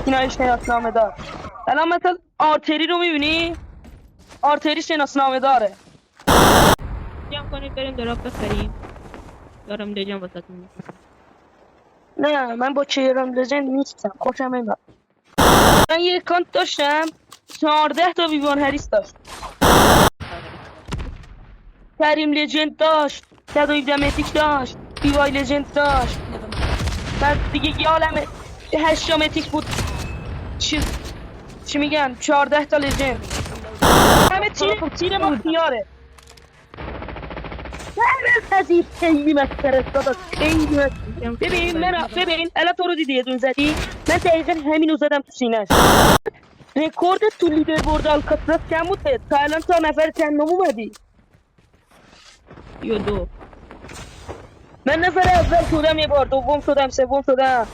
اینای شناسنامه دار. الان مثلا آرتری رو میبینی؟ آرتری شناسنامه داره. جمع کنید بریم دراپ بخریم. دارم لجن واسهتون. نه من با کیرم لجند نیستم، خوشم نمیاد. من یه اکانت داشتم 14 تا ویوان هریس داشت. کریم لجند داشت، شادو 17 متیک داشت، بیوای لجند داشت. بعد دیگه یه عالمه 8 متیک بود. چی میگن 14 تا لجند. همه تیر ما خیاره. خیلی خیلی مسخره داداش، خیلی مسخره. ببین الان تو رو دیدی یه دون زدی، من دقیقا همینو زدم تو سینه‌اش. رکورد تو لیدر بورد آلکاتراس چند بود؟ تا الان تا نفر چندم اومدی؟ 32. من نفر اول شدم، یه بار دوم شدم، سوم شدم.